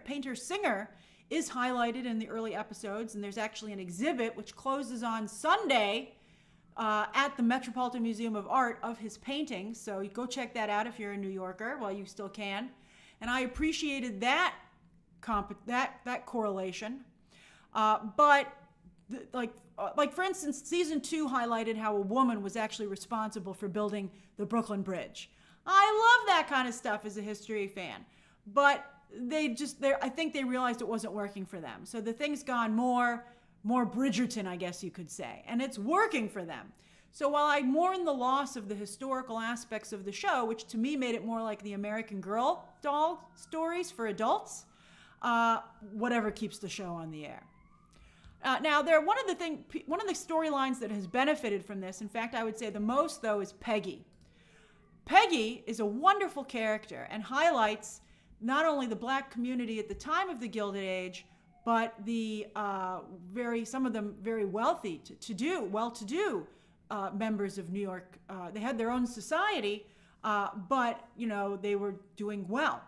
painter-singer is highlighted in the early episodes, and there's actually an exhibit which closes on Sunday at the Metropolitan Museum of Art of his paintings. So you go check that out if you're a New Yorker while you still can. And I appreciated that correlation. But for instance, season 2 highlighted how a woman was actually responsible for building the Brooklyn Bridge. I love that kind of stuff as a history fan, but I think they realized it wasn't working for them. So the thing's gone more Bridgerton, I guess you could say, and it's working for them. So while I mourn the loss of the historical aspects of the show, which to me made it more like the American Girl doll stories for adults, whatever keeps the show on the air. Now, one of the storylines that has benefited from this, in fact, I would say the most, though, is Peggy. Peggy is a wonderful character and highlights not only the black community at the time of the Gilded Age, but the some of them very wealthy, well-to-do members of New York. They had their own society, but they were doing well.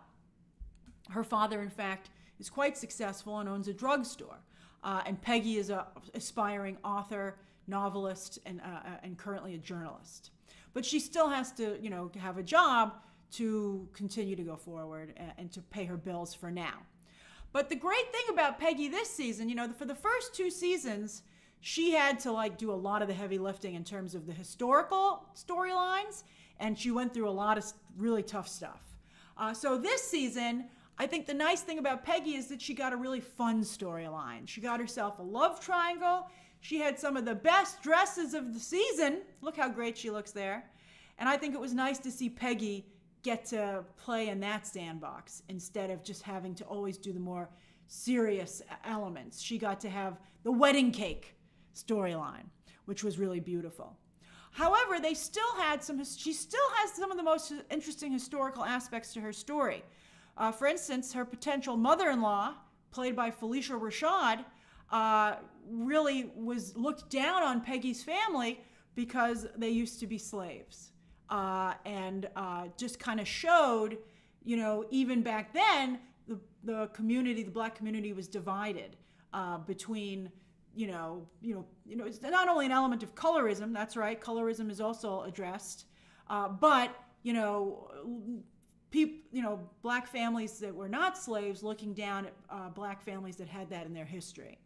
Her father, in fact, is quite successful and owns a drugstore. And Peggy is an aspiring author, novelist, and currently a journalist. But she still has to, have a job to continue to go forward and to pay her bills for now. But the great thing about Peggy this season, for the first 2 seasons, she had to do a lot of the heavy lifting in terms of the historical storylines, and she went through a lot of really tough stuff. So this season, I think the nice thing about Peggy is that she got a really fun storyline. She got herself a love triangle. She had some of the best dresses of the season. Look how great she looks there. And I think it was nice to see Peggy get to play in that sandbox instead of just having to always do the more serious elements. She got to have the wedding cake storyline, which was really beautiful. However, she still has some of the most interesting historical aspects to her story. For instance, her potential mother-in-law, played by Felicia Rashad, really was looked down on Peggy's family because they used to be slaves. And just kind of showed, even back then, the black community was divided between, it's not only an element of colorism, that's right, colorism is also addressed, but, black families that were not slaves looking down at black families that had that in their history.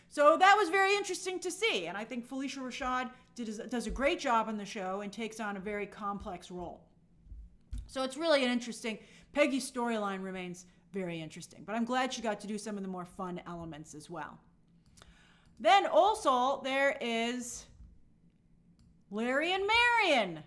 So that was very interesting to see, and I think Felicia Rashad does a great job on the show and takes on a very complex role. So it's really an interesting, Peggy's storyline remains very interesting, but I'm glad she got to do some of the more fun elements as well. Then also there is Larry and Marion.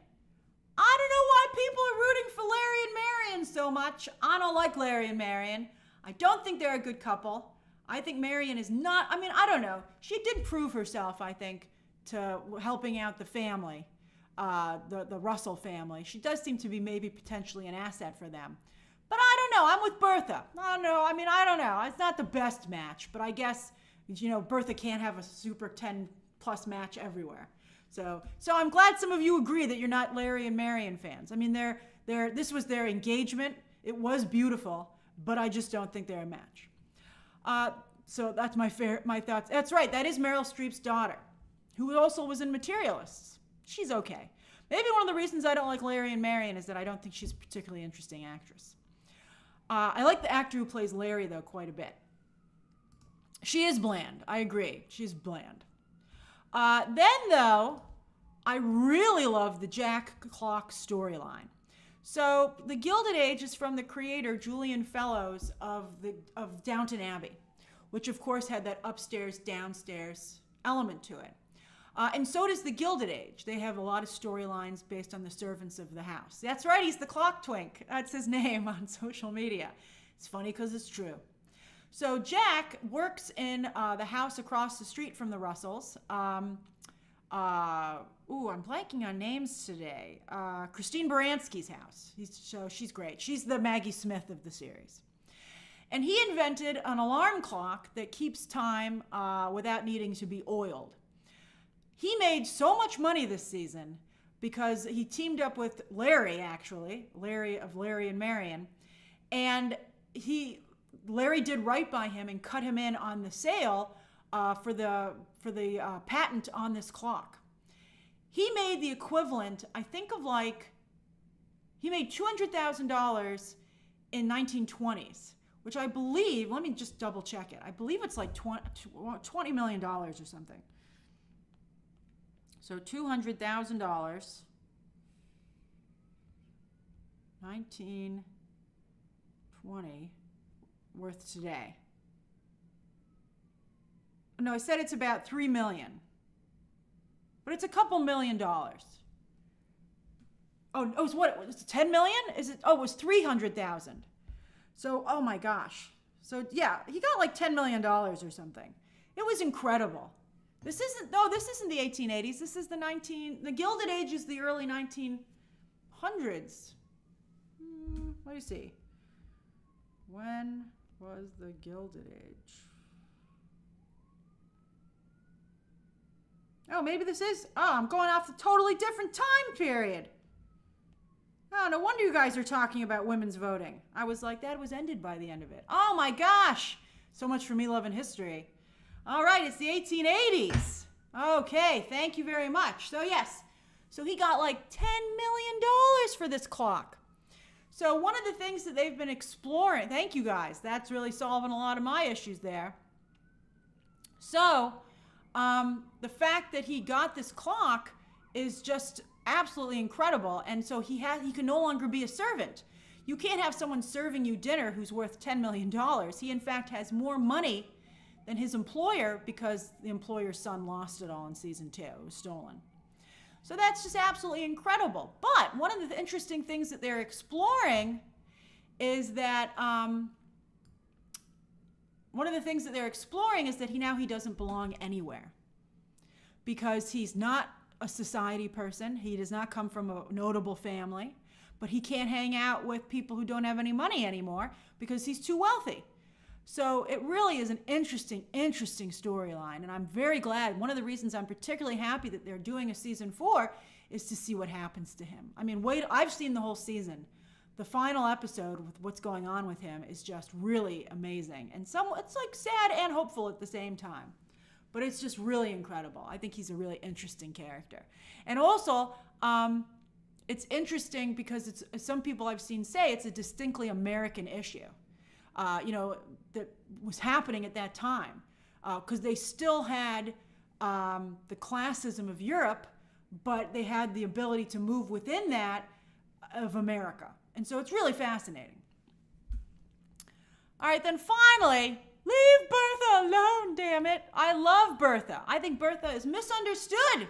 I don't know why people are rooting for Larry and Marion so much. I don't like Larry and Marion. I don't think they're a good couple. I think Marion is not, I don't know. She did prove herself, I think, to helping out the family, the Russell family. She does seem to be maybe potentially an asset for them. But I don't know. I'm with Bertha. I don't know. I don't know. It's not the best match, but I guess, Bertha can't have a super 10-plus match everywhere. So I'm glad some of you agree that you're not Larry and Marion fans. This was their engagement. It was beautiful, but I just don't think they're a match. So that's my thoughts. That's right. That is Meryl Streep's daughter, who also was in Materialists. She's okay. Maybe one of the reasons I don't like Larry and Marion is that I don't think she's a particularly interesting actress. I like the actor who plays Larry, though, quite a bit. She is bland. I agree. She's bland. Then, though, I really love the Jack Clock storyline. So the Gilded Age is from the creator, Julian Fellows, of Downton Abbey, which, of course, had that upstairs, downstairs element to it. And so does the Gilded Age. They have a lot of storylines based on the servants of the house. That's right, he's the Clock Twink. That's his name on social media. It's funny because it's true. So Jack works in the house across the street from the Russells. I'm blanking on names today. Christine Baranski's house. She's great. She's the Maggie Smith of the series. And he invented an alarm clock that keeps time without needing to be oiled. He made so much money this season because he teamed up with Larry, actually, Larry of Larry and Marion, and Larry did right by him and cut him in on the sale for the patent on this clock. He made the equivalent, I think, he made $200,000 in 1920s, which I believe, let me just double check it. I believe it's like $20 million or something. So $200,000, 1920 worth today. No, I said it's about $3 million, but it's a couple $1 million. Oh, it was what? It was 10 million? Is it? Oh, it was 300,000. So, oh my gosh. So yeah, he got like $10 million or something. It was incredible. This isn't the 1880s. This is the Gilded Age is the early 1900s. Let me see. When was the Gilded Age? Oh, maybe this is, I'm going off a totally different time period. Oh, no wonder you guys are talking about women's voting. I was like, that was ended by the end of it. Oh my gosh. So much for me loving history. All right, it's the 1880s. Okay, thank you very much. So yes, so he got like $10 million for this clock. So one of the things that they've been exploring, thank you guys, that's really solving a lot of my issues there. So the fact that he got this clock is just absolutely incredible. And so he can no longer be a servant. You can't have someone serving you dinner who's worth $10 million. He, in fact, has more money than his employer because the employer's son lost it all in season 2. It was stolen. So that's just absolutely incredible. But one of the interesting things that they're exploring is that he doesn't belong anywhere because he's not a society person. He does not come from a notable family, but he can't hang out with people who don't have any money anymore because he's too wealthy. So it really is an interesting storyline, and I'm very glad. One of the reasons I'm particularly happy that they're doing a season 4 is to see what happens to him. I mean, I've seen the whole season. The final episode with what's going on with him is just really amazing, and it's like sad and hopeful at the same time. But it's just really incredible. I think he's a really interesting character. And also, it's interesting because some people I've seen say it's a distinctly American issue. That was happening at that time, because they still had the classism of Europe, but they had the ability to move within that of America. And so it's really fascinating. All right, then finally, leave Bertha alone, damn it. I love Bertha. I think Bertha is misunderstood.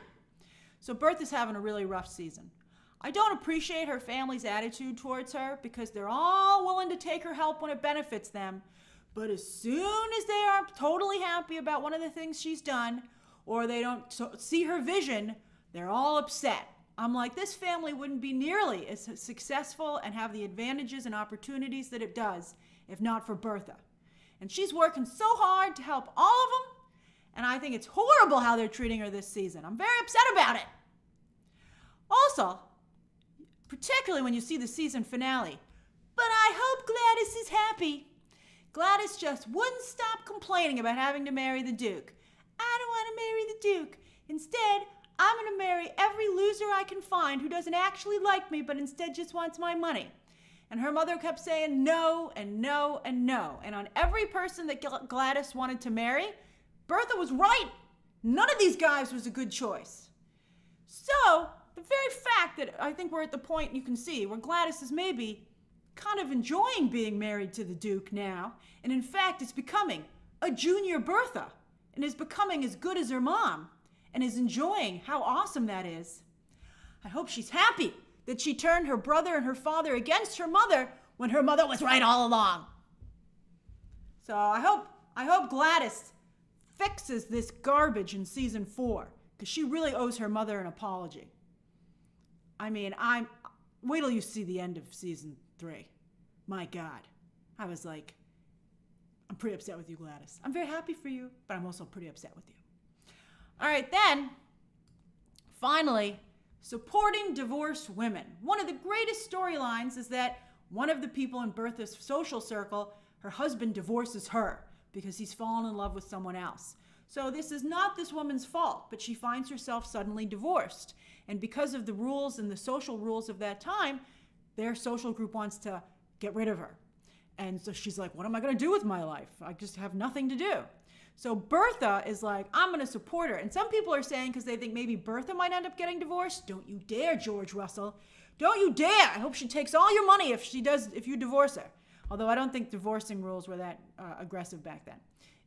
So Bertha's having a really rough season. I don't appreciate her family's attitude towards her because they're all willing to take her help when it benefits them. But as soon as they are totally happy about one of the things she's done, or they don't see her vision, they're all upset. I'm like, this family wouldn't be nearly as successful and have the advantages and opportunities that it does if not for Bertha. And she's working so hard to help all of them, and I think it's horrible how they're treating her this season. I'm very upset about it. Also, particularly when you see the season finale, but I hope Gladys is happy. Gladys just wouldn't stop complaining about having to marry the Duke. I don't want to marry the Duke. Instead, I'm going to marry every loser I can find who doesn't actually like me, but instead just wants my money. And her mother kept saying no and no and no. And on every person that Gladys wanted to marry, Bertha was right. None of these guys was a good choice. So, the very fact that I think we're at the point you can see where Gladys is maybe kind of enjoying being married to the Duke now, and in fact is becoming a junior Bertha, and is becoming as good as her mom, and is enjoying how awesome that is. I hope she's happy that she turned her brother and her father against her mother when her mother was right all along. So I hope Gladys fixes this garbage in season 4, because she really owes her mother an apology. I mean, wait till you see the end of season 3. My God. I was like, I'm pretty upset with you, Gladys. I'm very happy for you, but I'm also pretty upset with you. All right, then, finally, supporting divorced women. One of the greatest storylines is that one of the people in Bertha's social circle, her husband divorces her because he's fallen in love with someone else. So this is not this woman's fault, but she finds herself suddenly divorced. And because of the rules and the social rules of that time, their social group wants to get rid of her. And so she's like, what am I going to do with my life? I just have nothing to do. So Bertha is like, I'm going to support her. And some people are saying, because they think maybe Bertha might end up getting divorced, don't you dare, George Russell. Don't you dare. I hope she takes all your money if you divorce her. Although I don't think divorcing rules were that aggressive back then.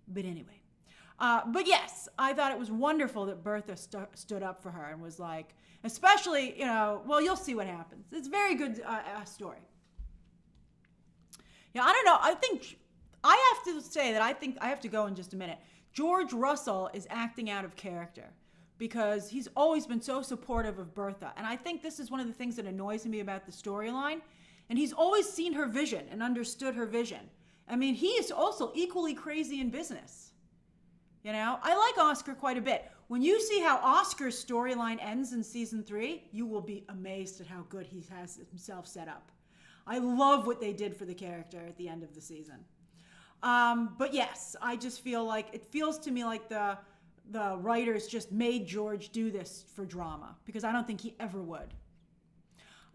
But anyway. But yes, I thought it was wonderful that Bertha stood up for her and was like, especially, well, you'll see what happens. It's a very good story. Yeah, I don't know. I have to say that I think I have to go in just a minute. George Russell is acting out of character because he's always been so supportive of Bertha. And I think this is one of the things that annoys me about the storyline. And he's always seen her vision and understood her vision. I mean, he is also equally crazy in business. I like Oscar quite a bit. When you see how Oscar's storyline ends in season 3, you will be amazed at how good he has himself set up. I love what they did for the character at the end of the season. But yes, I just feel like, it feels to me like the writers just made George do this for drama, because I don't think he ever would.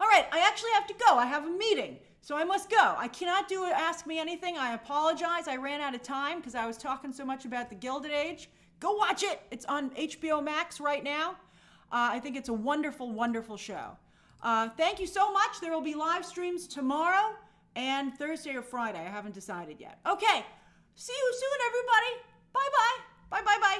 All right, I actually have to go. I have a meeting, so I must go. I cannot do Ask Me Anything. I apologize. I ran out of time because I was talking so much about the Gilded Age. Go watch it. It's on HBO Max right now. I think it's a wonderful, wonderful show. Thank you so much. There will be live streams tomorrow and Thursday or Friday. I haven't decided yet. Okay. See you soon, everybody. Bye-bye. Bye-bye-bye.